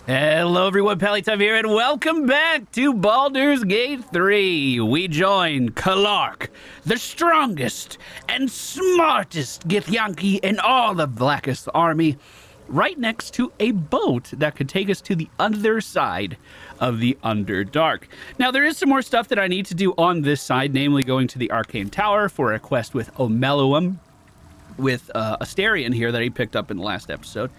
Hello everyone, Pallytime here, and welcome back to Baldur's Gate 3. We join Kalark, the strongest and smartest Githyanki in all of Blackest Army, right next to a boat that could take us to the other side of the Underdark. Now, there is some more stuff that I need to do on this side, namely going to the Arcane Tower for a quest with Omeluum, with Astarion here that he picked up in the last episode.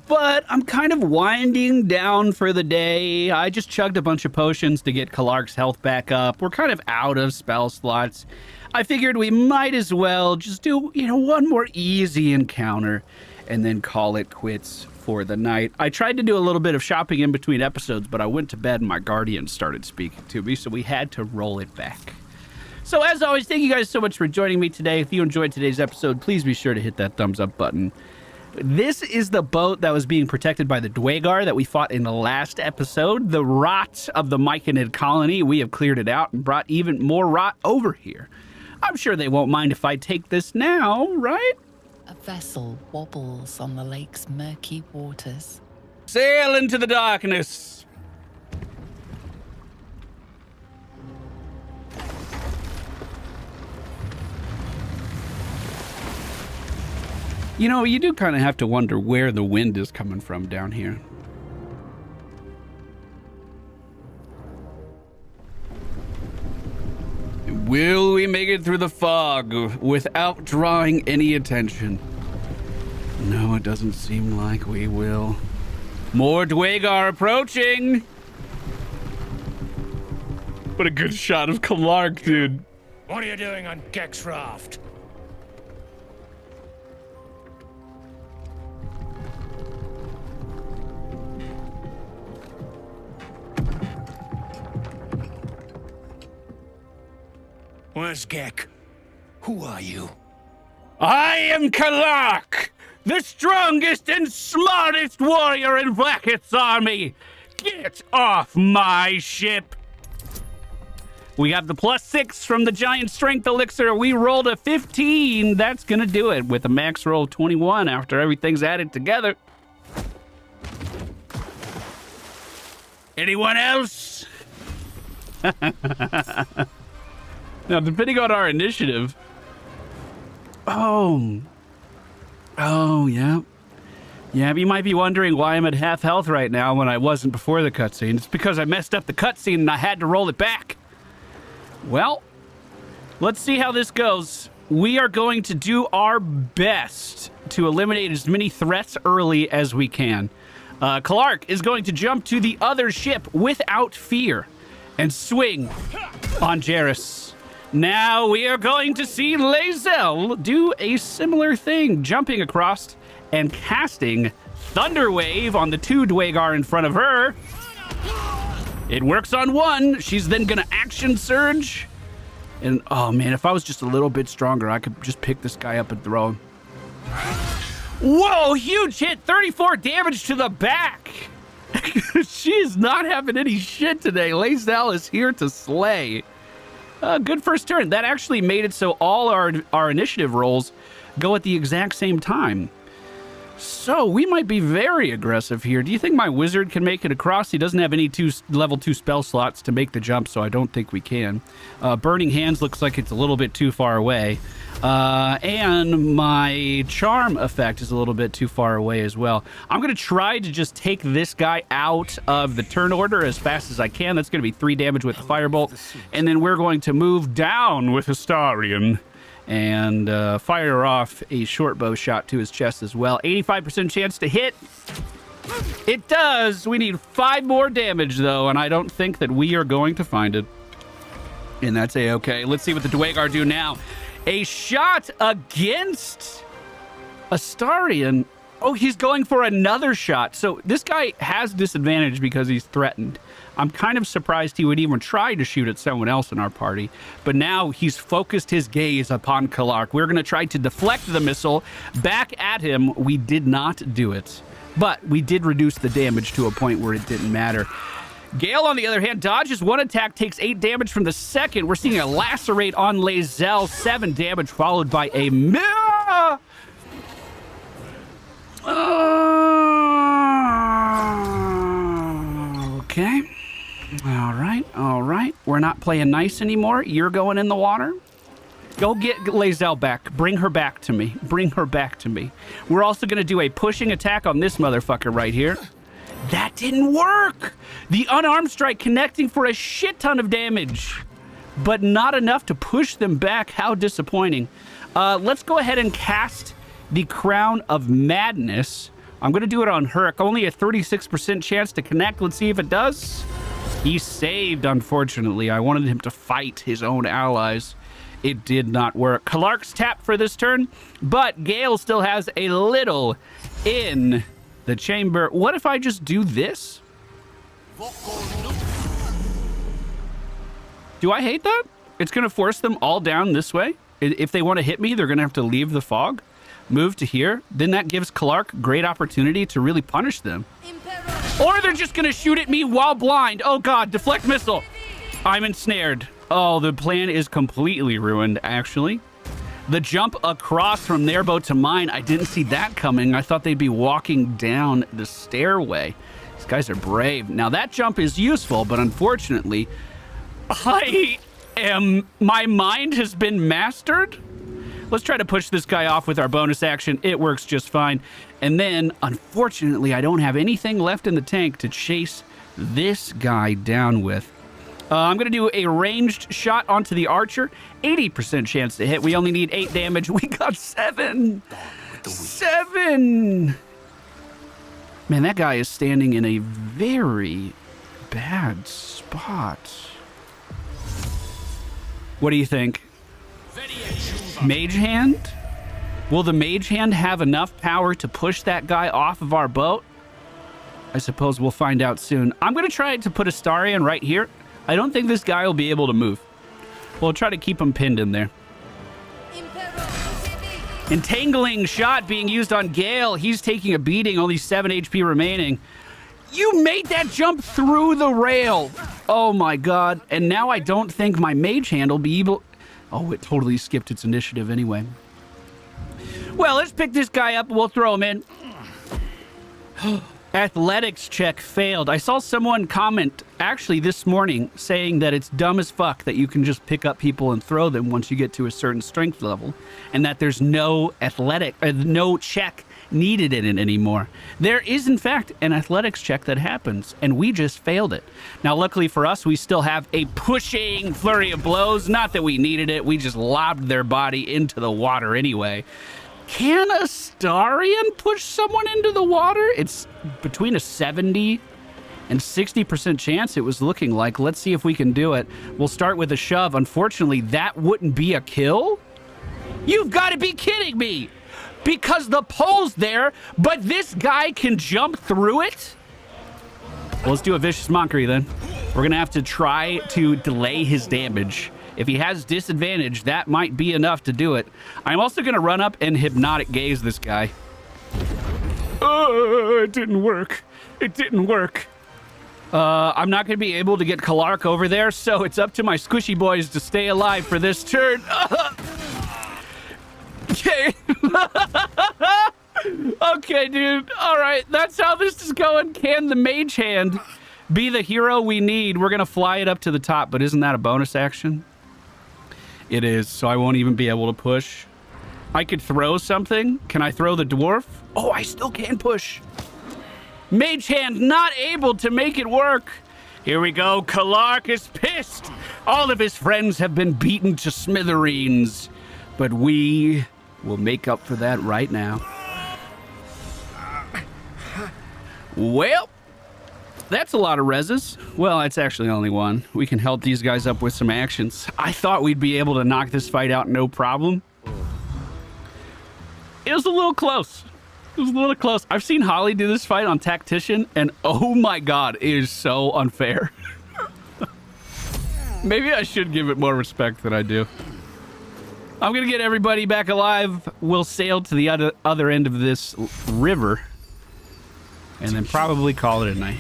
But I'm kind of winding down for the day. I just chugged a bunch of potions to get Kalark's health back up. We're kind of out of spell slots. I figured we might as well just do, one more easy encounter and then call it quits for the night. I tried to do a little bit of shopping in between episodes, but I went to bed and my guardian started speaking to me, so we had to roll it back. So as always, thank you guys so much for joining me today. If you enjoyed today's episode, please be sure to hit that thumbs up button. This is the boat that was being protected by the Duergar that we fought in the last episode. The rot of the Myconid colony. We have cleared it out and brought even more rot over here. I'm sure they won't mind if I take this now, right? A vessel wobbles on the lake's murky waters. Sail into the darkness. You do kind of have to wonder where the wind is coming from down here. Will we make it through the fog without drawing any attention? No, it doesn't seem like we will. More Duergar approaching! What a good shot of Kalark, dude. What are you doing on Gek's raft? Where's Gek? Who are you? I am Kalark, the strongest and smartest warrior in Blackest's army. Get off my ship. We got the +6 from the giant strength elixir. We rolled a 15. That's gonna do it with a max roll of 21 after everything's added together. Anyone else? Now, depending on our initiative... Oh, yeah. Yeah, you might be wondering why I'm at half health right now when I wasn't before the cutscene. It's because I messed up the cutscene and I had to roll it back. Well, let's see how this goes. We are going to do our best to eliminate as many threats early as we can. Kalark is going to jump to the other ship without fear and swing on Jairus. Now we are going to see Lae'zel do a similar thing, jumping across and casting Thunder Wave on the 2 Duergar in front of her. It works on one. She's then going to action surge. And, oh man, if I was just a little bit stronger, I could just pick this guy up and throw him. Whoa, huge hit, 34 damage to the back. She is not having any shit today. Lae'zel is here to slay. Good first turn. That actually made it so all our initiative rolls go at the exact same time. So we might be very aggressive here. Do you think my wizard can make it across? He doesn't have any level 2 spell slots to make the jump, so I don't think we can. Burning Hands looks like it's a little bit too far away. And my charm effect is a little bit too far away as well. I'm going to try to just take this guy out of the turn order as fast as I can. That's going to be 3 damage with the firebolt. And then we're going to move down with Astarion and fire off a short bow shot to his chest as well. 85% chance to hit. It does. We need 5 more damage, though, and I don't think that we are going to find it. And that's A-okay. Let's see what the Duergar do now. A shot against Astarion. Oh, he's going for another shot. So this guy has disadvantage because he's threatened. I'm kind of surprised he would even try to shoot at someone else in our party. But now he's focused his gaze upon Kalark. We're going to try to deflect the missile back at him. We did not do it. But we did reduce the damage to a point where it didn't matter. Gale, on the other hand, dodges one attack, takes 8 damage from the second. We're seeing a lacerate on Lae'zel, 7 damage, followed by a mirror. Okay. All right, all right. We're not playing nice anymore. You're going in the water. Go get Lae'zel back. Bring her back to me. Bring her back to me. We're also going to do a pushing attack on this motherfucker right here. That didn't work. The unarmed strike connecting for a shit ton of damage, but not enough to push them back. How disappointing. Let's go ahead and cast the Crown of Madness. I'm going to do it on Herc. Only a 36% chance to connect. Let's see if it does. He saved, unfortunately. I wanted him to fight his own allies. It did not work. Kalark's tapped for this turn, but Gale still has a little in the chamber. What if I just do this? Do I hate that? It's going to force them all down this way. If they want to hit me, they're going to have to leave the fog, move to here. Then that gives Kalark great opportunity to really punish them. Or they're just going to shoot at me while blind. Oh, God. Deflect missile. I'm ensnared. Oh, the plan is completely ruined, actually. The jump across from their boat to mine, I didn't see that coming. I thought they'd be walking down the stairway. These guys are brave. Now, that jump is useful, but unfortunately, my mind has been mastered. Let's try to push this guy off with our bonus action. It works just fine. And then, unfortunately, I don't have anything left in the tank to chase this guy down with. I'm going to do a ranged shot onto the archer. 80% chance to hit. We only need 8 damage. We got 7. 7. Man, that guy is standing in a very bad spot. What do you think? Mage Hand? Will the Mage Hand have enough power to push that guy off of our boat? I suppose we'll find out soon. I'm going to try to put Astarion right here. I don't think this guy will be able to move. We'll try to keep him pinned in there. Entangling shot being used on Gale. He's taking a beating, only 7 HP remaining. You made that jump through the rail. Oh my God. And now I don't think my Mage Hand will be able... Oh, it totally skipped its initiative anyway. Well, let's pick this guy up and we'll throw him in. Athletics check failed. I saw someone comment actually this morning saying that it's dumb as fuck that you can just pick up people and throw them once you get to a certain strength level, and that there's no no check needed in it anymore. There is, in fact, an athletics check that happens, and we just failed it. Now, luckily for us, we still have a pushing flurry of blows. Not that we needed it. We just lobbed their body into the water anyway. Can Astarion push someone into the water? It's between a 70 and 60% chance, it was looking like. Let's see if we can do it. We'll start with a shove. Unfortunately, that wouldn't be a kill. You've got to be kidding me. Because the pole's there, but this guy can jump through it? Well, let's do a vicious mockery then. We're going to have to try to delay his damage. If he has disadvantage, that might be enough to do it. I'm also going to run up and hypnotic gaze this guy. It didn't work. It didn't work. I'm not going to be able to get Kalark over there, so it's up to my squishy boys to stay alive for this turn. Okay. Okay, dude. All right, that's how this is going. Can the Mage Hand be the hero we need? We're going to fly it up to the top, but isn't that a bonus action? It is, so I won't even be able to push. I could throw something. Can I throw the dwarf? Oh, I still can push. Mage Hand not able to make it work. Here we go. Kalark is pissed. All of his friends have been beaten to smithereens, but we will make up for that right now. Well, that's a lot of reses. Well, it's actually only one. We can help these guys up with some actions. I thought we'd be able to knock this fight out no problem. It was a little close. It was a little close. I've seen Holly do this fight on Tactician, and oh my God, it is so unfair. Maybe I should give it more respect than I do. I'm going to get everybody back alive. We'll sail to the other end of this river, and then probably call it a night.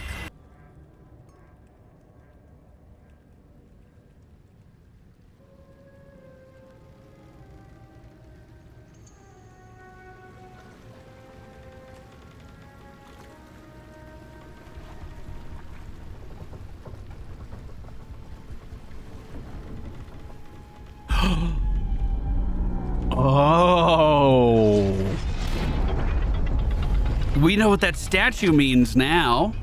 what that statue means now.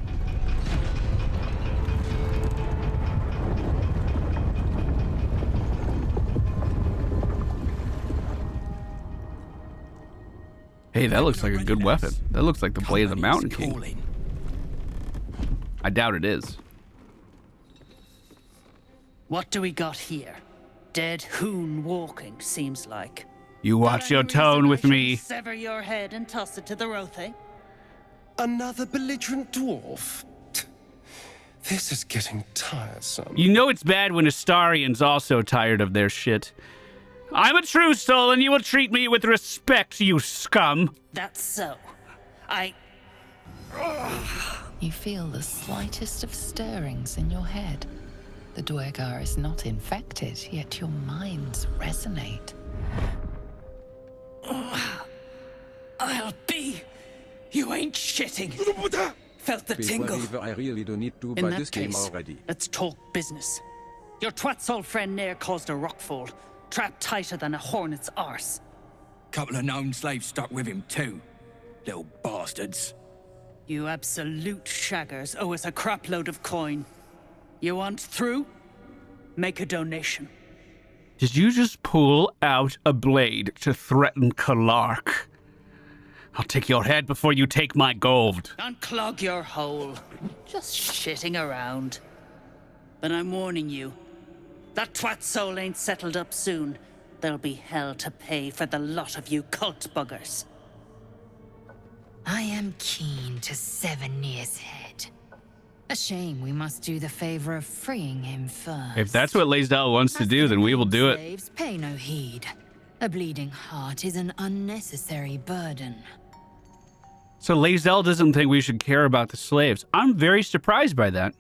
Hey, that looks like a good weapon. That looks like the blade of the Mountain King. I doubt it is. What do we got here? Dead hoon walking, seems like. You watch your tone with me. Sever your head and toss it to the Rothe. Another belligerent dwarf? This is getting tiresome. You know it's bad when Astarion's also tired of their shit. I'm a true soul, and you will treat me with respect, you scum. That's so. You feel the slightest of stirrings in your head. The Duergar is not infected, yet your minds resonate. I'll be. You ain't shitting. Felt the tingle. I really don't need to In buy that this game case, already. let's talk business. Your twat's old friend Nair caused a rockfall, trapped tighter than a hornet's arse. Couple of known slaves stuck with him too. Little bastards. You absolute shaggers owe us a crapload of coin. You want through? Make a donation. Did you just pull out a blade to threaten Kalark? I'll take your head before you take my gold. Unclog your hole. Just shitting around. But I'm warning you. That twat soul ain't settled up soon. There'll be hell to pay for the lot of you cult buggers. I am keen to sever Nir's head. A shame we must do the favor of freeing him first. If that's what Lae'zel wants to do, then we will do it. Slaves, pay no heed. A bleeding heart is an unnecessary burden. So Lae'zel doesn't think we should care about the slaves. I'm very surprised by that.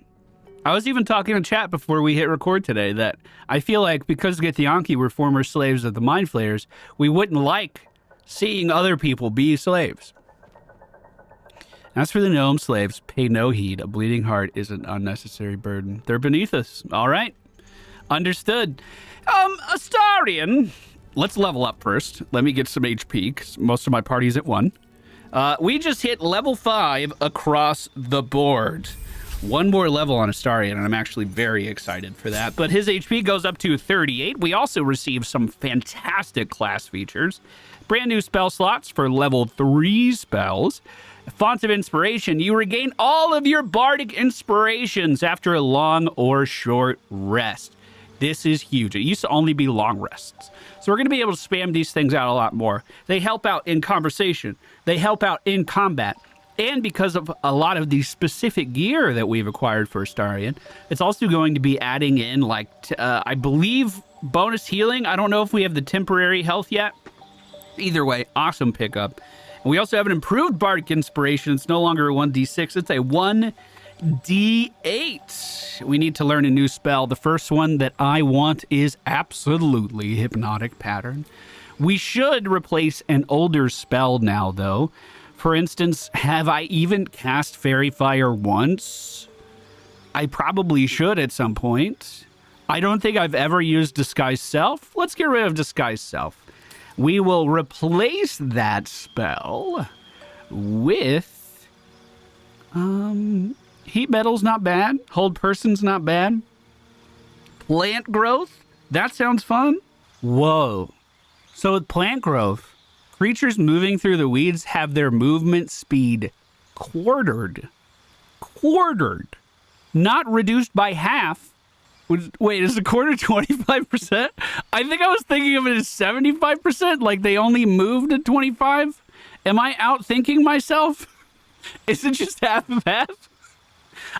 I was even talking in chat before we hit record today that I feel like because Githyanki were former slaves of the Mind Flayers, we wouldn't like seeing other people be slaves. As for the gnome slaves, pay no heed. A bleeding heart is an unnecessary burden. They're beneath us. All right. Understood. Astarion. Let's level up first. Let me get some HP, because most of my party's at 1. We just hit level 5 across the board. One more level on Astarion, and I'm actually very excited for that. But his HP goes up to 38. We also received some fantastic class features. Brand new spell slots for level 3 spells. Fonts of Inspiration. You regain all of your bardic inspirations after a long or short rest. This is huge. It used to only be long rests. So we're going to be able to spam these things out a lot more. They help out in conversation. They help out in combat. And because of a lot of the specific gear that we've acquired for Astarion, it's also going to be adding in, like, I believe, bonus healing. I don't know if we have the temporary health yet. Either way, awesome pickup. And we also have an improved bardic inspiration. It's no longer a 1d6. It's a 1d8. We need to learn a new spell. The first one that I want is absolutely Hypnotic Pattern. We should replace an older spell now, though. For instance, have I even cast Fairy Fire once? I probably should at some point. I don't think I've ever used Disguise Self. Let's get rid of Disguise Self. We will replace that spell with Heat Metal's not bad. Hold Person's not bad. Plant Growth, that sounds fun. Whoa. So with Plant Growth, creatures moving through the weeds have their movement speed quartered. Quartered. Not reduced by half. Wait, is the quarter 25%? I think I was thinking of it as 75%, like they only moved at 25. Am I outthinking myself? Is it just half of half?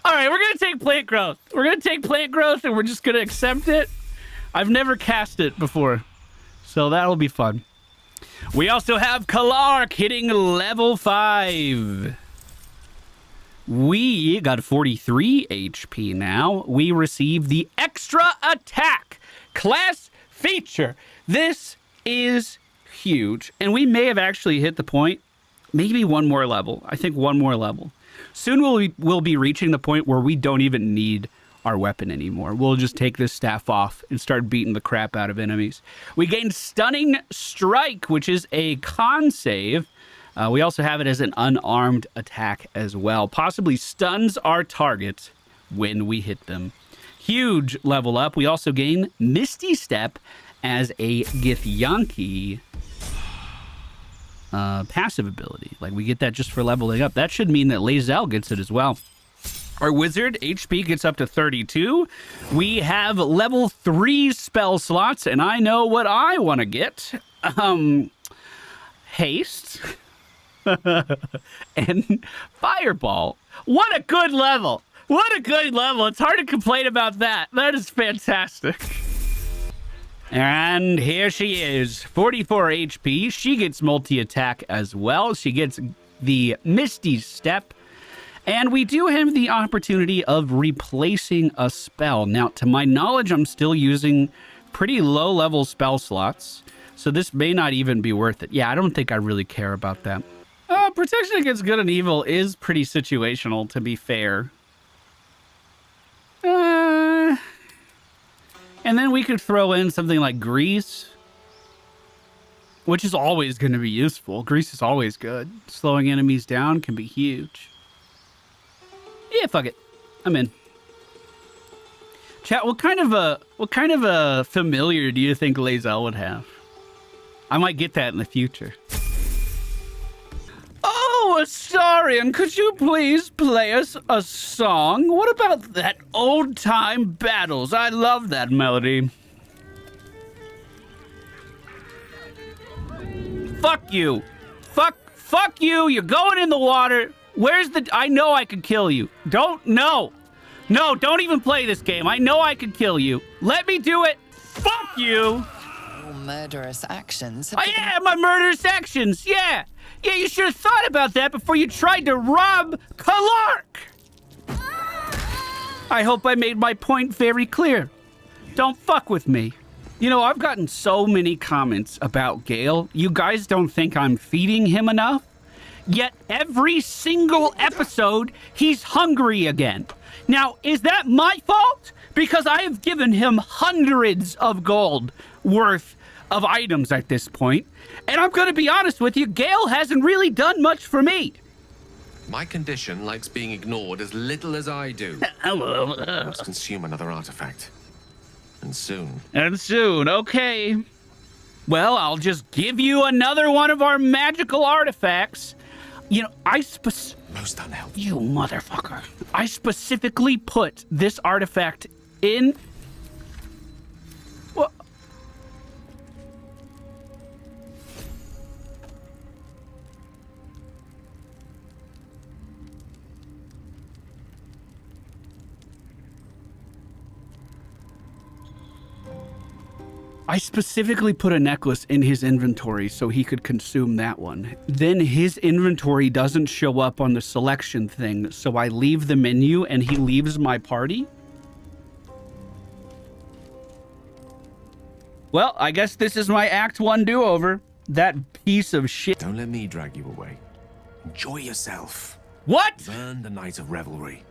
All right, we're going to take Plant Growth. We're going to take Plant Growth and we're just going to accept it. I've never cast it before, so that'll be fun. We also have Kalark hitting level 5. We got 43 HP now. We receive the extra attack class feature. This is huge. And we may have actually hit the point, maybe one more level. I think one more level. Soon we'll be reaching the point where we don't even need our weapon anymore. We'll just take this staff off and start beating the crap out of enemies. We gained Stunning Strike, which is a con save. We also have it as an unarmed attack as well. Possibly stuns our target when we hit them. Huge level up. We also gain Misty Step as a Githyanki passive ability. Like, we get that just for leveling up. That should mean that Lae'zel gets it as well. Our wizard HP gets up to 32. We have level 3 spell slots, and I know what I want to get. Haste and Fireball. What a good level. What a good level. It's hard to complain about that. That is fantastic. And here she is, 44 HP. She gets multi-attack as well. She gets the Misty Step. And we do have the opportunity of replacing a spell. Now, to my knowledge, I'm still using pretty low-level spell slots. So this may not even be worth it. Yeah, I don't think I really care about that. Protection against good and evil is pretty situational, to be fair. And then we could throw in something like Grease, which is always going to be useful. Grease is always good. Slowing enemies down can be huge. Yeah, fuck it. I'm in. Chat, what kind of a familiar do you think Lae'zel would have? I might get that in the future. Oh, Astarion, could you please play us a song? What about that old-time battles? I love that melody. Fuck you. Fuck you. You're going in the water. Where's the... I know I could kill you. No, don't even play this game. I know I could kill you. Let me do it. Fuck you. Your murderous actions. Yeah, my murderous actions. Yeah, you should have thought about that before you tried to rob Kalark. I hope I made my point very clear. Don't fuck with me. You know, I've gotten so many comments about Gale. You guys don't think I'm feeding him enough? Yet every single episode, he's hungry again. Now, is that my fault? Because I have given him hundreds of gold worth of items at this point. And I'm going to be honest with you, Gale hasn't really done much for me. My condition likes being ignored as little as I do. Let's consume another artifact. And soon. Okay. Well, I'll just give you another one of our magical artifacts. You know, most unhelpful. You motherfucker. I specifically put this artifact in... What? I specifically put a necklace in his inventory so he could consume that one. Then his inventory doesn't show up on the selection thing, so I leave the menu and he leaves my party? Well, I guess this is my Act 1 do-over. That piece of shit. Don't let me drag you away. Enjoy yourself. What? Burn the night of revelry.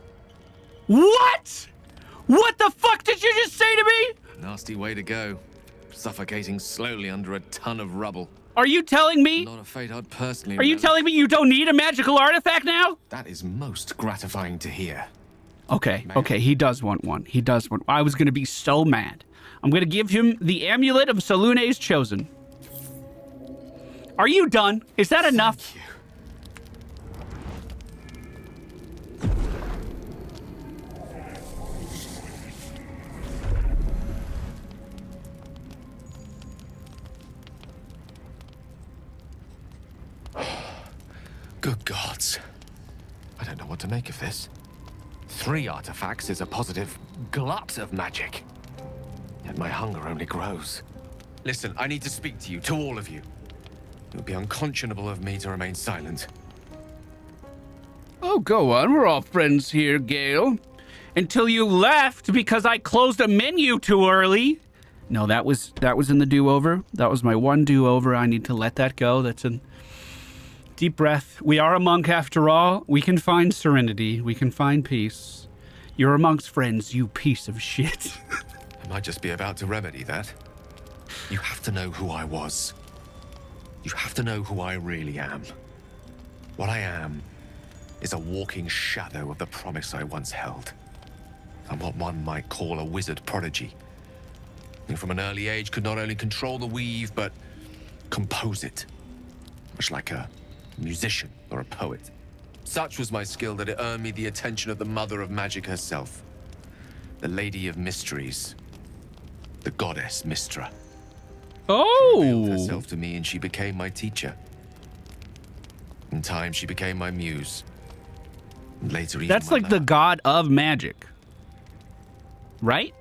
What? What the fuck did you just say to me? Nasty way to go. Suffocating slowly under a ton of rubble. Are you telling me? Not a fate I'd personally... Are you telling me you don't need a magical artifact now? That is most gratifying to hear. Okay, okay, he does want one. He does want... I was going to be so mad. I'm going to give him the Amulet of Salune's Chosen. Are you done? Is that enough? Thank you. Good gods. I don't know what to make of this. 3 artifacts is a positive glut of magic. Yet my hunger only grows. Listen, I need to speak to you, to all of you. It would be unconscionable of me to remain silent. Oh, go on. We're all friends here, Gale. Until you left because I closed a menu too early. No, that was in the do-over. That was my one do-over. I need to let that go. That's a deep breath. We are a monk after all. We can find serenity. We can find peace. You're amongst friends, you piece of shit. I might just be about to remedy that. You have to know who I was. You have to know who I really am. What I am is a walking shadow of the promise I once held. I'm what one might call a wizard prodigy, who from an early age could not only control the weave, but compose it, much like a musician or a poet. Such was my skill that it earned me the attention of the mother of magic herself, the Lady of Mysteries, the goddess Mystra. Oh! She revealed herself to me and she became my teacher. In time, she became my muse. And later, even That's my like the lover. god of magic. Right?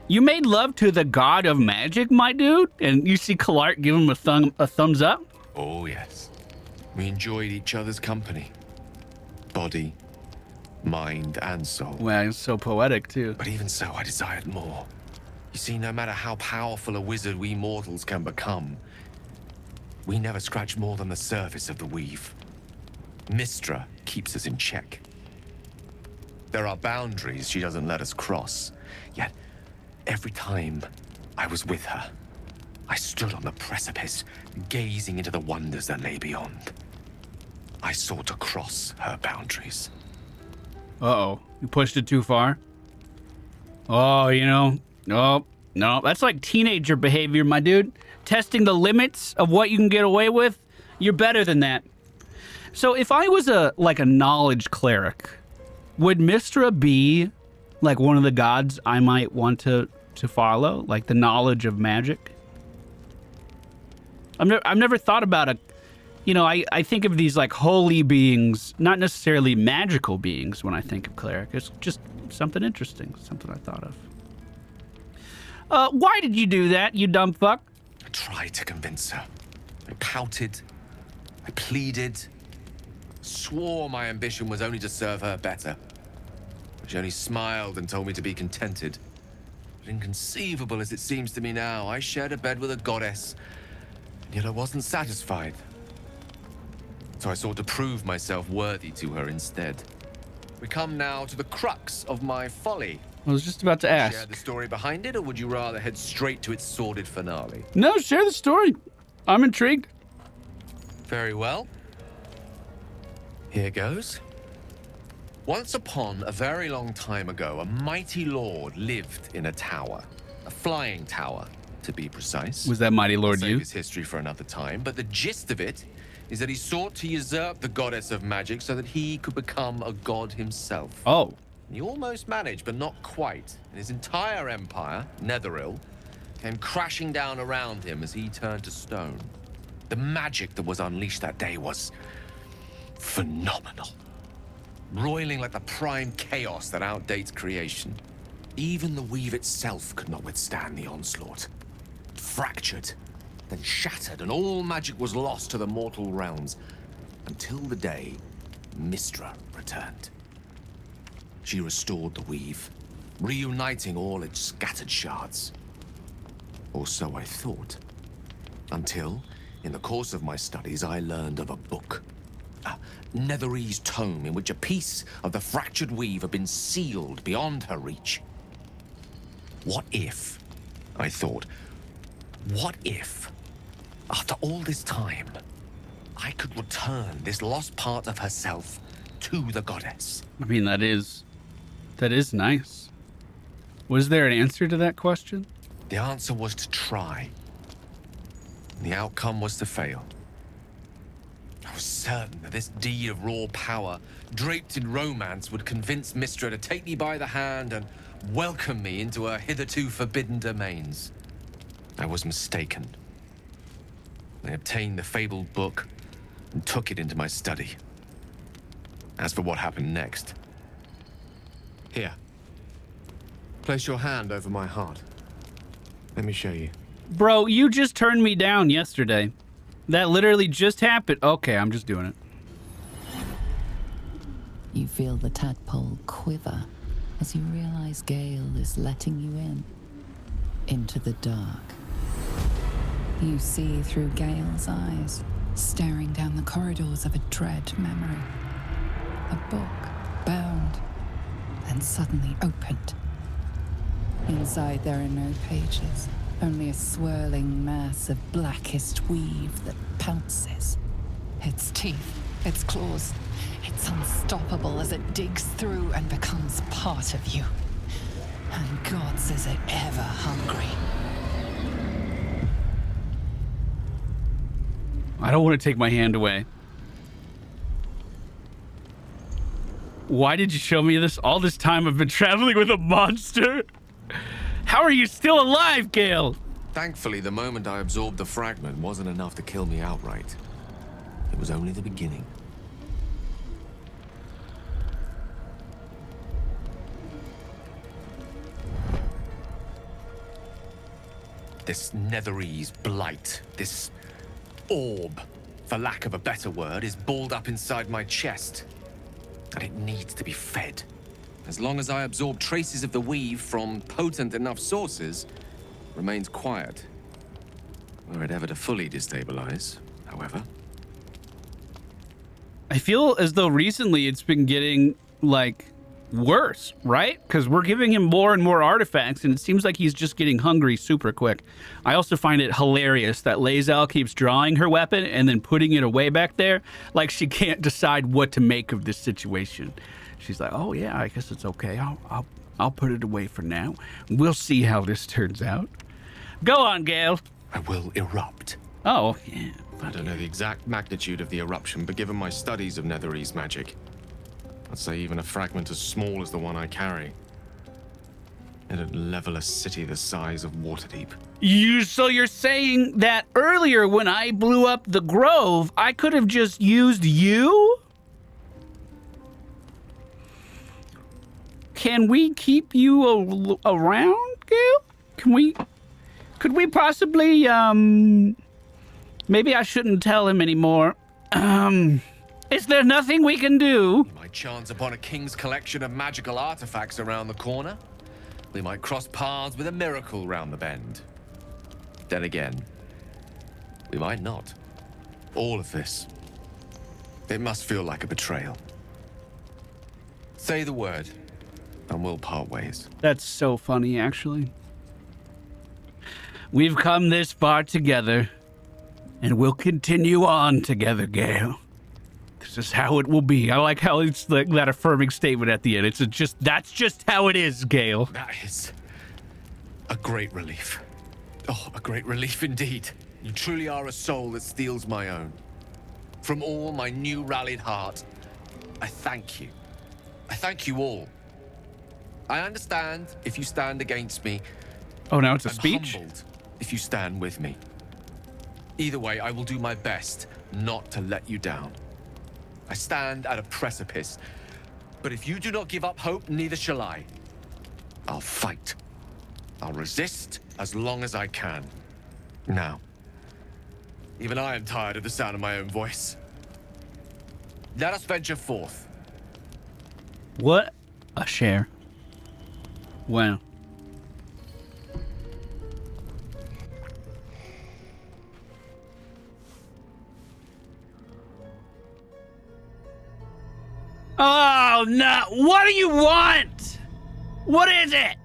You made love to the god of magic, my dude? And you see Clark give him a thumbs up? Oh, yes. We enjoyed each other's company. Body, mind, and soul. Well, it's so poetic, too. But even so, I desired more. You see, no matter how powerful a wizard we mortals can become, we never scratch more than the surface of the weave. Mystra keeps us in check. There are boundaries she doesn't let us cross. Yet, every time I was with her, I stood on the precipice, gazing into the wonders that lay beyond. I sought to cross her boundaries. Uh-oh. You pushed it too far? Oh, you know, no, that's like teenager behavior, my dude. Testing the limits of what you can get away with, you're better than that. So if I was a knowledge cleric, would Mystra be like one of the gods I might want to follow? Like the knowledge of magic? I've never thought about a, you know, I think of these like holy beings, not necessarily magical beings when I think of cleric. It's just something interesting, something I thought of. Why did you do that, you dumb fuck? I tried to convince her. I pouted. I pleaded. Swore my ambition was only to serve her better. She only smiled and told me to be contented. But inconceivable as it seems to me now, I shared a bed with a goddess, and yet I wasn't satisfied. So I sought to prove myself worthy to her instead. We come now to the crux of my folly. I was just about to ask. Share the story behind it, or would you rather head straight to its sordid finale? No, share the story. I'm intrigued. Very well. Here goes. Once upon a very long time ago, a mighty lord lived in a tower. A flying tower, to be precise. Was that mighty lord I'll you? save his history for another time, but the gist of it is that he sought to usurp the goddess of magic so that he could become a god himself. Oh. He almost managed, but not quite. And his entire empire, Netheril, came crashing down around him as he turned to stone. The magic that was unleashed that day was phenomenal. Roiling like the prime chaos that outdates creation. Even the weave itself could not withstand the onslaught. Fractured, then shattered, and all magic was lost to the mortal realms. Until the day Mystra returned. She restored the weave, reuniting all its scattered shards. Or so I thought. Until, in the course of my studies, I learned of a book. A Netherese tome in which a piece of the fractured weave had been sealed beyond her reach. What if, I thought, what if, after all this time, I could return this lost part of herself to the goddess? I mean, that is nice. Was there an answer to that question? The answer was to try. The outcome was to fail. I was certain that this deed of raw power, draped in romance, would convince Mystra to take me by the hand and welcome me into her hitherto forbidden domains. I was mistaken. I obtained the fabled book and took it into my study. As for what happened next... Here. Place your hand over my heart. Let me show you. Bro, you just turned me down yesterday. That literally just happened. Okay, I'm just doing it. You feel the tadpole quiver as you realize Gale is letting you in. Into the dark. You see through Gale's eyes, staring down the corridors of a dread memory. A book, bound, and suddenly opened. Inside there are no pages, only a swirling mass of blackest weave that pounces, Its teeth, its claws. It's unstoppable as it digs through and becomes part of you. And gods, is it ever hungry. I don't want to take my hand away. Why did you show me this? All this time I've been traveling with a monster? How are you still alive, Gale? Thankfully, the moment I absorbed the fragment wasn't enough to kill me outright. It was only the beginning. This Netherese blight, this orb, for lack of a better word, is balled up inside my chest. And it needs to be fed. As long as I absorb traces of the weave from potent enough sources, remains quiet. Were it ever to fully destabilize, however. I feel as though recently it's been getting, like, worse, right? Because we're giving him more and more artifacts, and it seems like he's just getting hungry super quick. I also find it hilarious that Lae'zel keeps drawing her weapon and then putting it away back there, like she can't decide what to make of this situation. She's like, oh yeah, I guess it's okay. I'll put it away for now. We'll see how this turns out. Go on, Gale. I will erupt. Oh, yeah. I don't know the exact magnitude of the eruption, but given my studies of Netherese magic, I'd say even a fragment as small as the one I carry, it'd level a city the size of Waterdeep. So you're saying that earlier when I blew up the Grove, I could have just used you? Can we keep you around, Gale? Could we possibly, maybe I shouldn't tell him anymore. Is there nothing we can do? We might chance upon a king's collection of magical artifacts around the corner. We might cross paths with a miracle round the bend. Then again, we might not. All of this, it must feel like a betrayal. Say the word, and we'll part ways. That's so funny, actually. We've come this far together, and we'll continue on together, Gale. This is how it will be. I like how it's like that affirming statement at the end. That's just how it is, Gale. That is a great relief. Oh, a great relief indeed. You truly are a soul that steals my own. From all my new rallied heart, I thank you. I thank you all. I understand if you stand against me. Oh, now it's a I'm speech? humbled if you stand with me. Either way, I will do my best not to let you down. I stand at a precipice, but if you do not give up hope, neither shall I. I'll fight. I'll resist as long as I can. Now, even I am tired of the sound of my own voice. Let us venture forth. What a share. Wow. Oh, no. What do you want? What is it?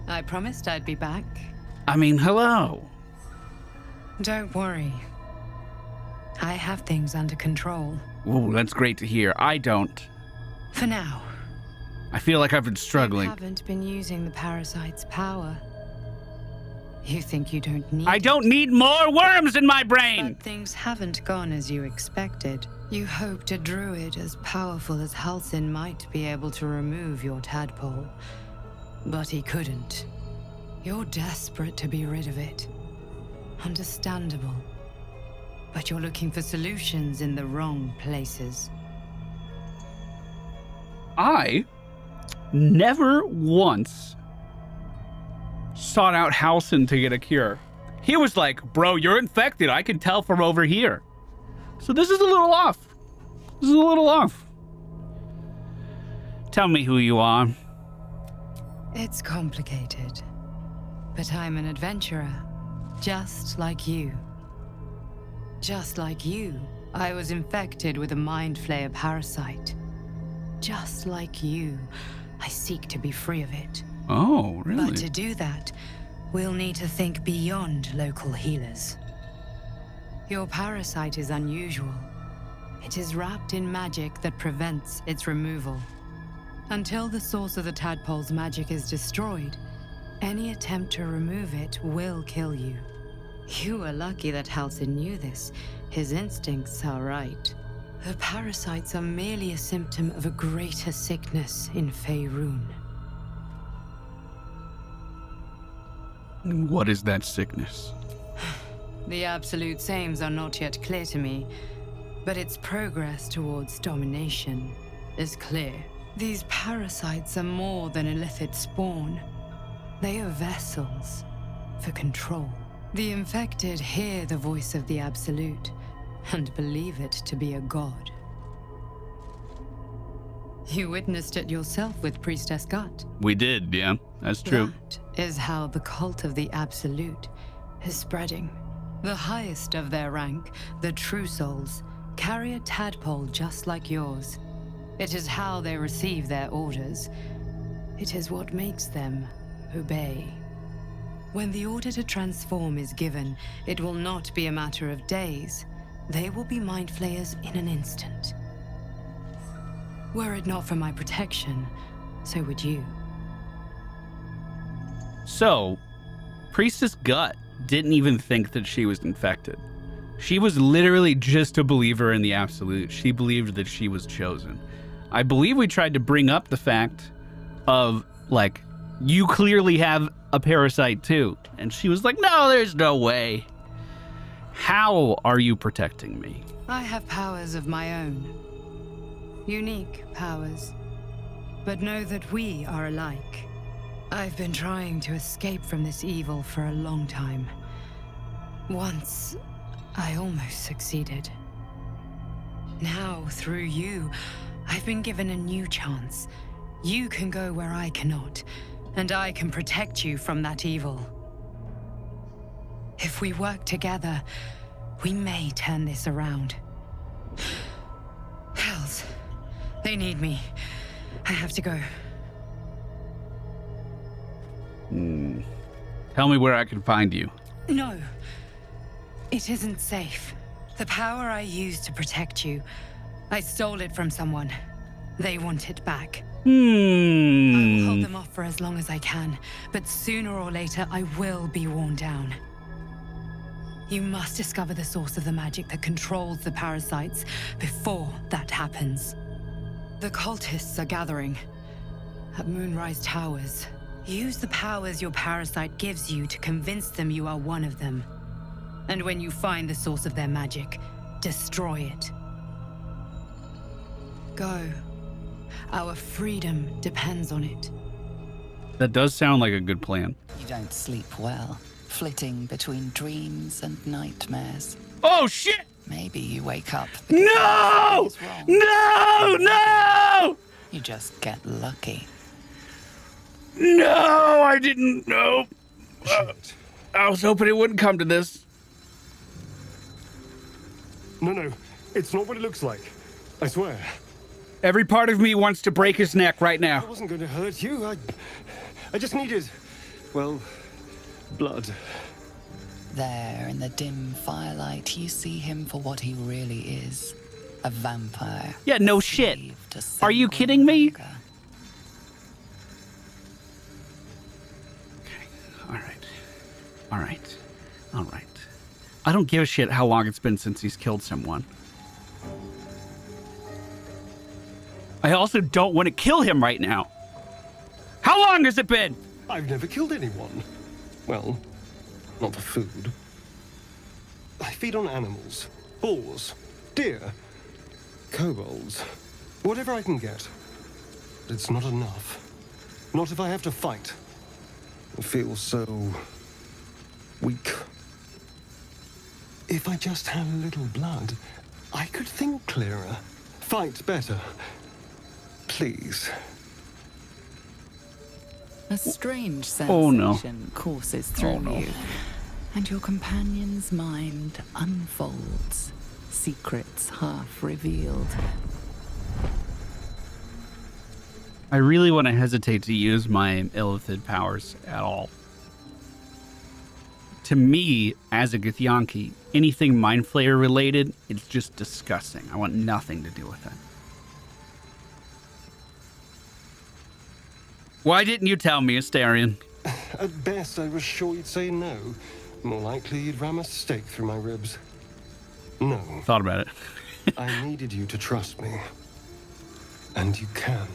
I promised I'd be back. I mean, hello. Don't worry. I have things under control. Ooh, that's great to hear. I don't. For now. I feel like I've been struggling. You haven't been using the parasite's power. You think you don't need I don't need more worms in my brain! But things haven't gone as you expected. You hoped a druid as powerful as Halsin might be able to remove your tadpole. But he couldn't. You're desperate to be rid of it. Understandable. But you're looking for solutions in the wrong places. I never once sought out Halsin to get a cure. He was like, bro, you're infected. I can tell from over here. So this is a little off. This is a little off. Tell me who you are. It's complicated. But I'm an adventurer. Just like you. Just like you, I was infected with a mind flayer parasite. Just like you, I seek to be free of it. Oh, really? But to do that, we'll need to think beyond local healers. Your parasite is unusual. It is wrapped in magic that prevents its removal. Until the source of the tadpole's magic is destroyed, any attempt to remove it will kill you. You were lucky that Halsin knew this. His instincts are right. The parasites are merely a symptom of a greater sickness in Faerun. What is that sickness? The absolute aims are not yet clear to me, but its progress towards domination is clear. These parasites are more than illithid spawn. They are vessels for control. The infected hear the voice of the Absolute and believe it to be a god. You witnessed it yourself with Priestess Gut. We did, yeah. That's true. That is how the cult of the Absolute is spreading. The highest of their rank, the True Souls, carry a tadpole just like yours. It is how they receive their orders. It is what makes them obey. When the order to transform is given, it will not be a matter of days. They will be mind flayers in an instant. Were it not for my protection, so would you. So, Priestess Gut didn't even think that she was infected. She was literally just a believer in the Absolute. She believed that she was chosen. I believe we tried to bring up the fact of, like, you clearly have a parasite too. And she was like, no, there's no way. How are you protecting me? I have powers of my own. Unique powers. But know that we are alike. I've been trying to escape from this evil for a long time. Once, I almost succeeded. Now, through you, I've been given a new chance. You can go where I cannot, and I can protect you from that evil. If we work together, we may turn this around. Hells, they need me. I have to go. Tell me where I can find you. No, it isn't safe. The power I used to protect you, I stole it from someone. They want it back. I will hold them off for as long as I can, but sooner or later I will be worn down. You must discover the source of the magic that controls the parasites before that happens. The cultists are gathering at Moonrise Towers. Use the powers your parasite gives you to convince them you are one of them. And when you find the source of their magic, destroy it. Go. Our freedom depends on it. That does sound like a good plan. You don't sleep well, flitting between dreams and nightmares. Oh, shit! Maybe you wake up because No! something's wrong. No! No! You just get lucky. No, I didn't know. I was hoping it wouldn't come to this. No, it's not what it looks like. I swear. Every part of me wants to break his neck right I now. wasn't going to hurt you. I just needed, well, blood. There, in the dim firelight, you see him for what he really is. A vampire. Yeah, no shit. Slave to Are you single kidding me? hunger. All right. I don't give a shit how long it's been since he's killed someone. I also don't want to kill him right now. How long has it been? I've never killed anyone. Well, not for food. I feed on animals. Boars. Deer. Kobolds. Whatever I can get. But it's not enough. Not if I have to fight. I feel so weak. If I just had a little blood, I could think clearer. Fight better. Please. A strange Oh, no. sensation courses through you, and your companion's mind unfolds, secrets half revealed. I really want to hesitate to use my illithid powers at all. To me, as a Githyanki, anything Mind Flayer related, it's just disgusting. I want nothing to do with that. Why didn't you tell me, Astarion? At best, I was sure you'd say no. More likely, you'd ram a stake through my ribs. No. Thought about it. I needed you to trust me. And you can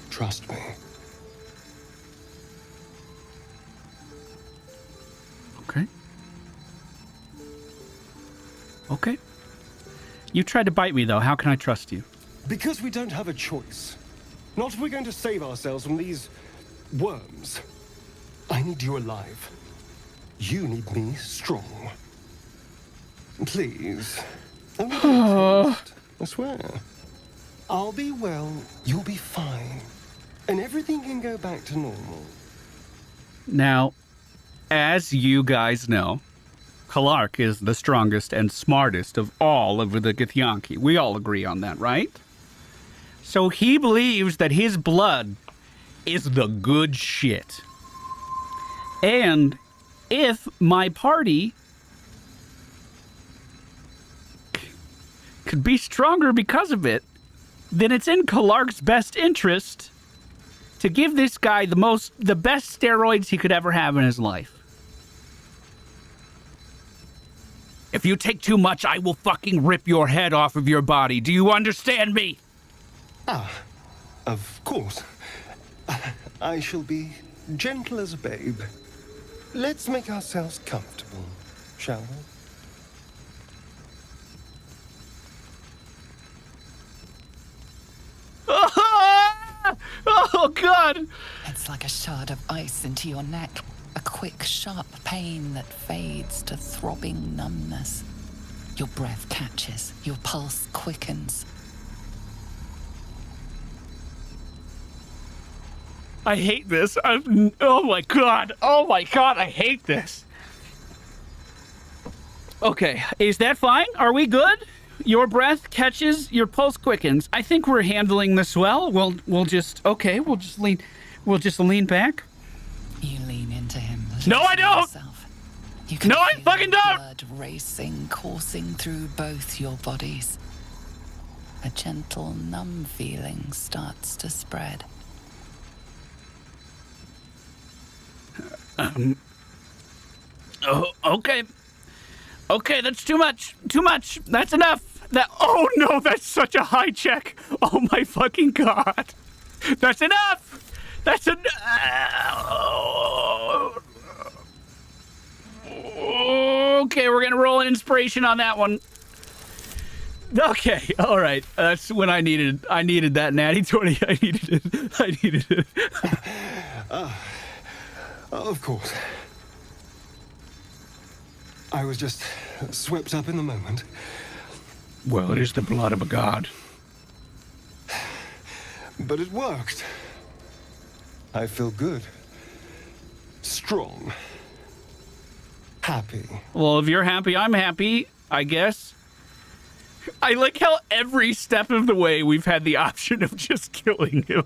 trust me. Okay. Okay. You tried to bite me, though. How can I trust you? Because we don't have a choice. Not if we're going to save ourselves from these worms. I need you alive. You need me strong. Please. Only a taste, I swear. I'll be well, you'll be fine. And everything can go back to normal. Now, as you guys know, Kalark is the strongest and smartest of all of the Githyanki. We all agree on that, right? So he believes that his blood is the good shit. And if my party could be stronger because of it, then it's in Kalark's best interest to give this guy the best steroids he could ever have in his life. If you take too much, I will fucking rip your head off of your body. Do you understand me? Of course. I shall be gentle as a babe. Let's make ourselves comfortable, shall we? Oh, God! It's like a shard of ice into your neck. A quick, sharp pain that fades to throbbing numbness. Your breath catches, your pulse quickens. I hate this. Oh my god, I hate this. Okay, is that fine? Are we good? Your breath catches, your pulse quickens. I think we're handling this well. We'll just lean back. You lean into him. No, I don't! Yourself. You can No, I feel fucking don't! blood racing, coursing through both your bodies. A gentle, numb feeling starts to spread. Oh, okay. Okay, that's too much. Too much. That's enough. Oh no, that's such a high check. Oh my fucking god. That's enough. That's enough. Okay, we're gonna roll an inspiration on that one. Okay, all right. That's when I needed that natty 20. I needed it. Of course. I was just swept up in the moment. Well, it is the blood of a god. But it worked. I feel good. Strong. Happy. Well, if you're happy, I'm happy, I guess. I like how every step of the way we've had the option of just killing him.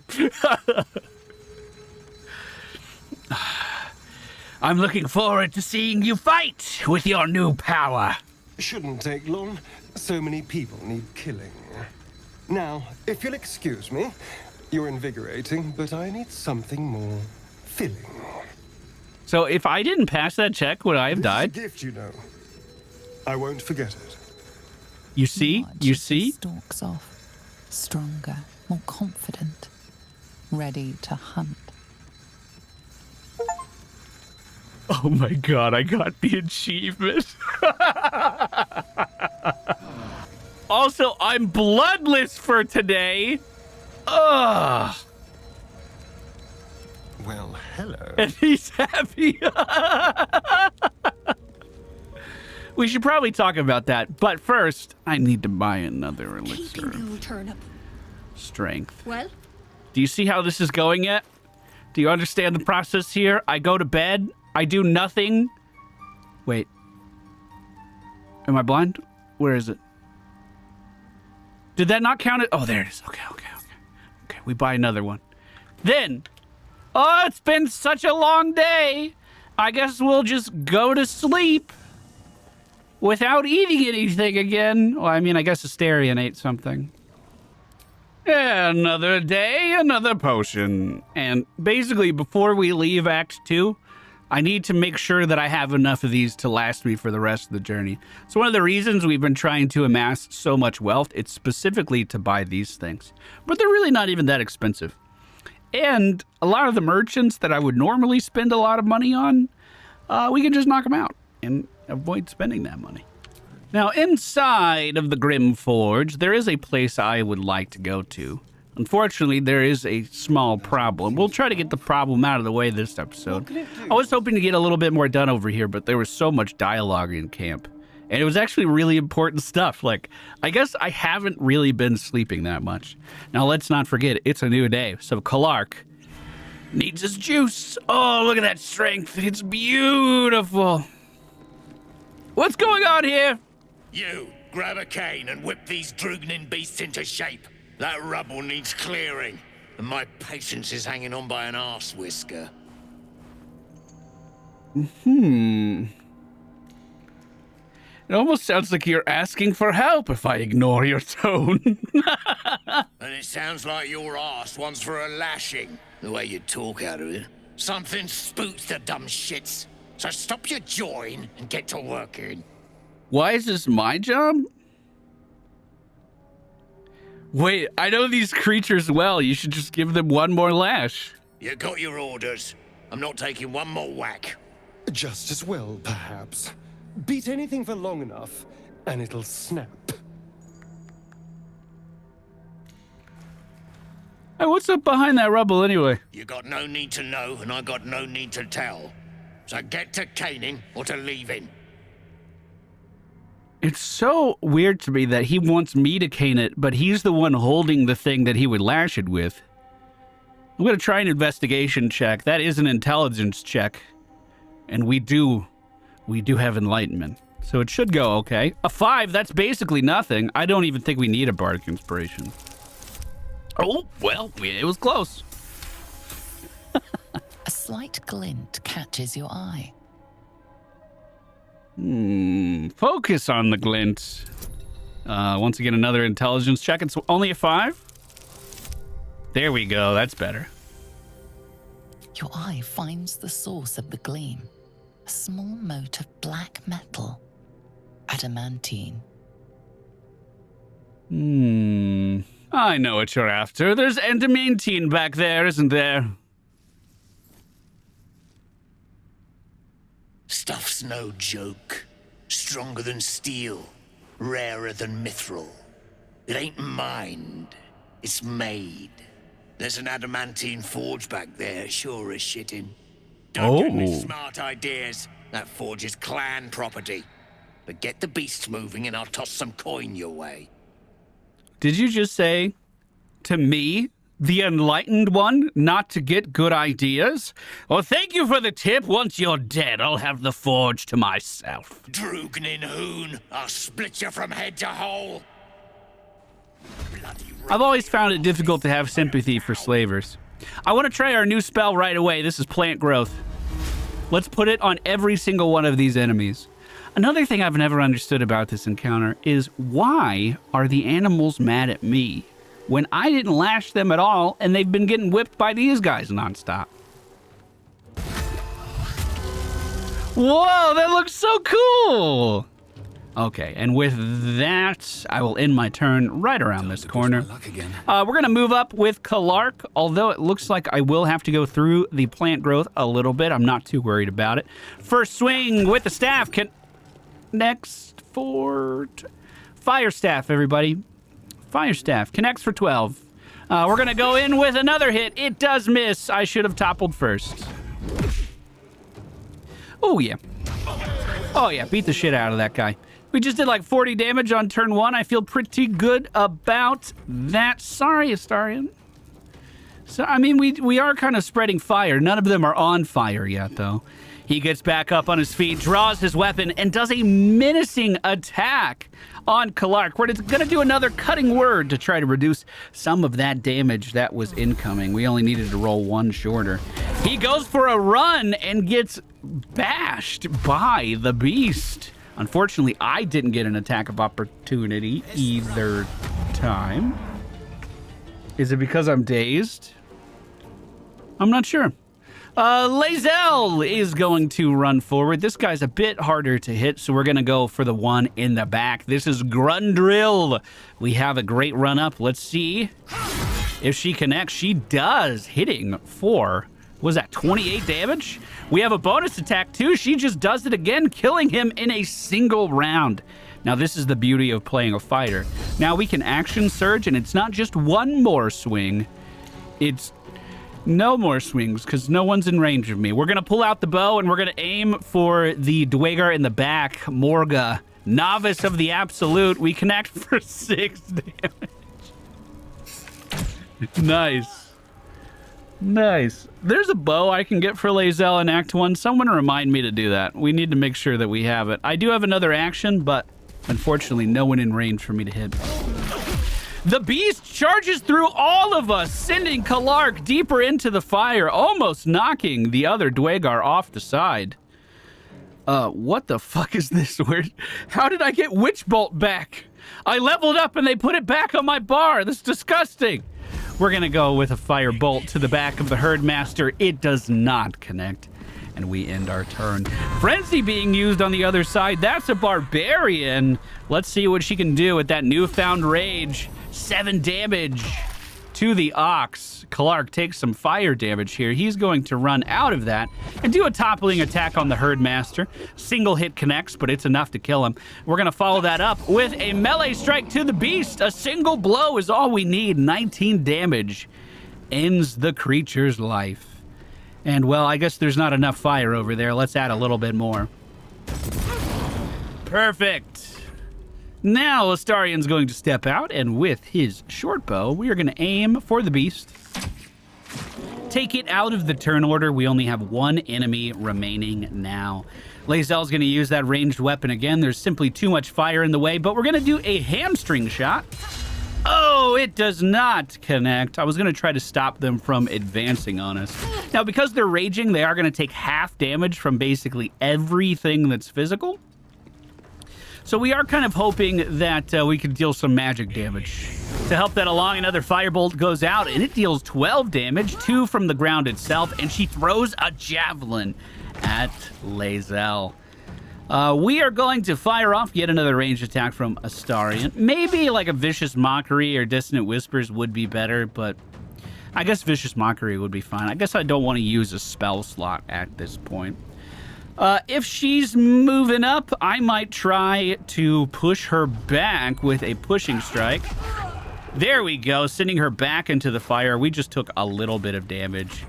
I'm looking forward to seeing you fight with your new power. Shouldn't take long. So many people need killing. Now, if you'll excuse me, you're invigorating, but I need something more filling. So if I didn't pass that check, would I have died? This is a gift, you know. I won't forget it. You see? Watch You as see? he stalks off, stronger, more confident, ready to hunt. Oh my god, I got the achievement. Also, I'm bloodless for today. Ugh. Well, hello. And he's happy. We should probably talk about that. But first, I need to buy another elixir of turnip. strength. Well? Do you see how this is going yet? Do you understand the process here? I go to bed. I do nothing. Wait. Am I blind? Where is it? Did that not count it? Oh, there it is. Okay. Okay, we buy another one. Then, oh, it's been such a long day. I guess we'll just go to sleep. without eating anything again. Well, I mean, I guess Astarion ate something. Another day, another potion. And basically, before we leave Act 2, I need to make sure that I have enough of these to last me for the rest of the journey. It's one of the reasons we've been trying to amass so much wealth. It's specifically to buy these things. But they're really not even that expensive. And a lot of the merchants that I would normally spend a lot of money on, we can just knock them out and avoid spending that money. Now, inside of the Grymforge, there is a place I would like to go to. Unfortunately, there is a small problem. We'll try to get the problem out of the way this episode. I was hoping to get a little bit more done over here, but there was so much dialogue in camp. And it was actually really important stuff. Like, I guess I haven't really been sleeping that much. Now, let's not forget, it's a new day. So, Kalark needs his juice. Oh, look at that strength. It's beautiful. What's going on here? You, grab a cane and whip these droognin beasts into shape. That rubble needs clearing, and my patience is hanging on by an arse whisker. It almost sounds like you're asking for help if I ignore your tone. And it sounds like your arse wants for a lashing, the way you talk out of it. Something spooks the dumb shits. So stop your jawing and get to working. Why is this my job? Wait, I know these creatures well. You should just give them one more lash. You got your orders. I'm not taking one more whack. Just as well, perhaps. Beat anything for long enough, and it'll snap. Hey, what's up behind that rubble anyway? You got no need to know, and I got no need to tell. So get to caning or to leaving. It's so weird to me that he wants me to cane it, but he's the one holding the thing that he would lash it with. I'm going to try an investigation check. That is an intelligence check. And we do have enlightenment. So it should go okay. A 5, that's basically nothing. I don't even think we need a bardic inspiration. Oh, well, it was close. A slight glint catches your eye. Focus on the glint. Once again, another intelligence check. It's only a 5. There we go. That's better. Your eye finds the source of the gleam. A small mote of black metal. Adamantine. I know what you're after. There's adamantine back there, isn't there? Stuff's no joke. Stronger than steel. Rarer than mithril. It ain't mined. It's made. There's an adamantine forge back there, sure as shitting. Don't get me smart ideas. That forge is clan property. But get the beasts moving and I'll toss some coin your way. Did you just say to me, the enlightened one, not to get good ideas? Well, thank you for the tip. Once you're dead, I'll have the forge to myself. Droognin hoon, I'll split you from head to hole. I've always found it difficult to have sympathy for slavers. I want to try our new spell right away. This is plant growth. Let's put it on every single one of these enemies. Another thing I've never understood about this encounter is why are the animals mad at me when I didn't lash them at all and they've been getting whipped by these guys nonstop? Whoa, that looks so cool! Okay, and with that, I will end my turn right around this corner. We're going to move up with Kalark, although it looks like I will have to go through the plant growth a little bit. I'm not too worried about it. First swing with the staff. Next for Fire Staff, everybody. Fire Staff connects for 12. We're going to go in with another hit. It does miss. I should have toppled first. Oh, yeah. Oh, yeah. Beat the shit out of that guy. We just did like 40 damage on turn 1. I feel pretty good about that. Sorry, Astarion. So, I mean, we are kind of spreading fire. None of them are on fire yet, though. He gets back up on his feet, draws his weapon, and does a menacing attack on Kalark. We're going to do another cutting word to try to reduce some of that damage that was incoming. We only needed to roll 1 shorter. He goes for a run and gets bashed by the beast. Unfortunately, I didn't get an attack of opportunity either time. Is it because I'm dazed? I'm not sure. Lae'zel is going to run forward. This guy's a bit harder to hit, so we're going to go for the one in the back. This is Grundrill. We have a great run up. Let's see if she connects. She does, hitting for, was that 28 damage? We have a bonus attack too. She just does it again, killing him in a single round. Now, this is the beauty of playing a fighter. Now we can action surge, and it's not just one more swing. It's no more swings, because no one's in range of me. We're going to pull out the bow, and we're going to aim for the Duergar in the back. Morga, novice of the absolute. We connect for 6 damage. Nice. Nice. There's a bow I can get for Lae'zel in Act 1. Someone remind me to do that. We need to make sure that we have it. I do have another action, but unfortunately, no one in range for me to hit. The beast charges through all of us, sending Kalark deeper into the fire, almost knocking the other Duergar off the side. What the fuck is this? How did I get Witch Bolt back? I leveled up and they put it back on my bar. That's disgusting. We're gonna go with a fire bolt to the back of the Herdmaster. It does not connect, and we end our turn. Frenzy being used on the other side. That's a barbarian. Let's see what she can do with that newfound rage. 7 damage to the Ox. Kalark takes some fire damage here. He's going to run out of that and do a toppling attack on the Herdmaster. Single hit connects, but it's enough to kill him. We're going to follow that up with a melee strike to the beast. A single blow is all we need. 19 damage ends the creature's life. And, well, I guess there's not enough fire over there. Let's add a little bit more. Perfect. Now, Astarion's going to step out, and with his short bow, we are going to aim for the beast. Take it out of the turn order. We only have one enemy remaining now. Lae'zel's going to use that ranged weapon again. There's simply too much fire in the way, but we're going to do a hamstring shot. Oh, it does not connect. I was going to try to stop them from advancing on us. Now, because they're raging, they are going to take half damage from basically everything that's physical. So we are kind of hoping that we can deal some magic damage. To help that along, another firebolt goes out, and it deals 12 damage, 2 from the ground itself, and she throws a javelin at Lae'zel. We are going to fire off yet another ranged attack from Astarion. Maybe like a Vicious Mockery or Dissonant Whispers would be better, but I guess Vicious Mockery would be fine. I guess I don't want to use a spell slot at this point. If she's moving up, I might try to push her back with a pushing strike. There we go, sending her back into the fire. We just took a little bit of damage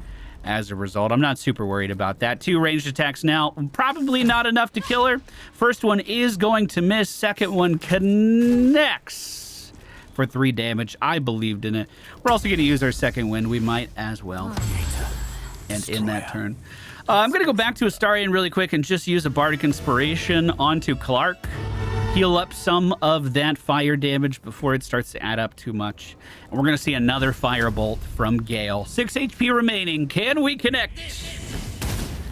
as a result. I'm not super worried about that. 2 ranged attacks now. Probably not enough to kill her. First one is going to miss. Second one connects for 3 damage. I believed in it. We're also going to use our second wind. We might as well. And in that turn. I'm going to go back to Astarion really quick and just use a Bardic Inspiration onto Kalark. Heal up some of that fire damage before it starts to add up too much. And we're going to see another firebolt from Gale. 6 HP remaining. Can we connect?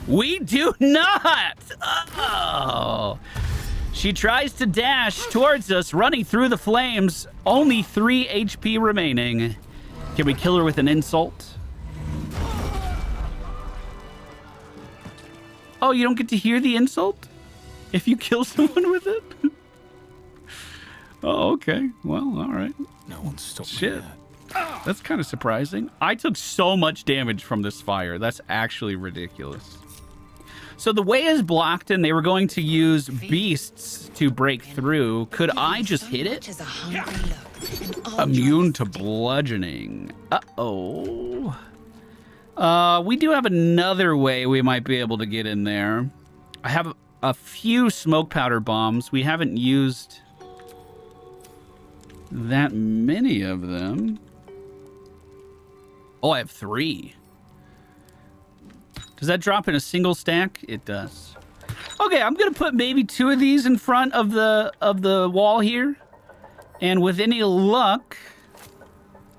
We do not! Oh! She tries to dash towards us, running through the flames. Only 3 HP remaining. Can we kill her with an insult? Oh, you don't get to hear the insult if you kill someone with it? Oh, okay. Well, all right. No one stopped me Shit. yet. That's kind of surprising. I took so much damage from this fire. That's actually ridiculous. So the way is blocked, and they were going to use beasts to break through. Could I just hit it? Immune to bludgeoning. Uh-oh. We do have another way we might be able to get in there. I have a few smoke powder bombs. We haven't used that many of them. Oh, I have 3. Does that drop in a single stack? It does. Okay, I'm gonna put maybe 2 of these in front of the wall here, and with any luck,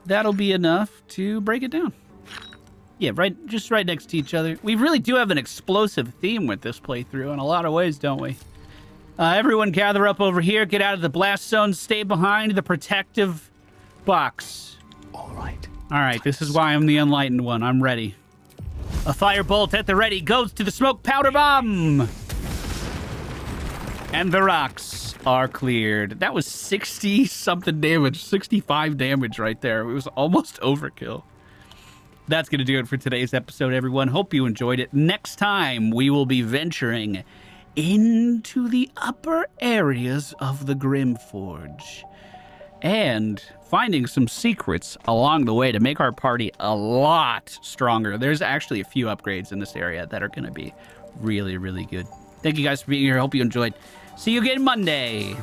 that'll be enough to break it down. Yeah, just right next to each other. We really do have an explosive theme with this playthrough in a lot of ways, don't we? Everyone gather up over here. Get out of the blast zone. Stay behind the protective box. All right. All right, this is why I'm the enlightened one. I'm ready. A firebolt at the ready goes to the smoke powder bomb. And the rocks are cleared. That was 60-something damage. 65 damage right there. It was almost overkill. That's going to do it for today's episode, everyone. Hope you enjoyed it. Next time, we will be venturing into the upper areas of the Grymforge and finding some secrets along the way to make our party a lot stronger. There's actually a few upgrades in this area that are going to be really, really good. Thank you guys for being here. Hope you enjoyed. See you again Monday.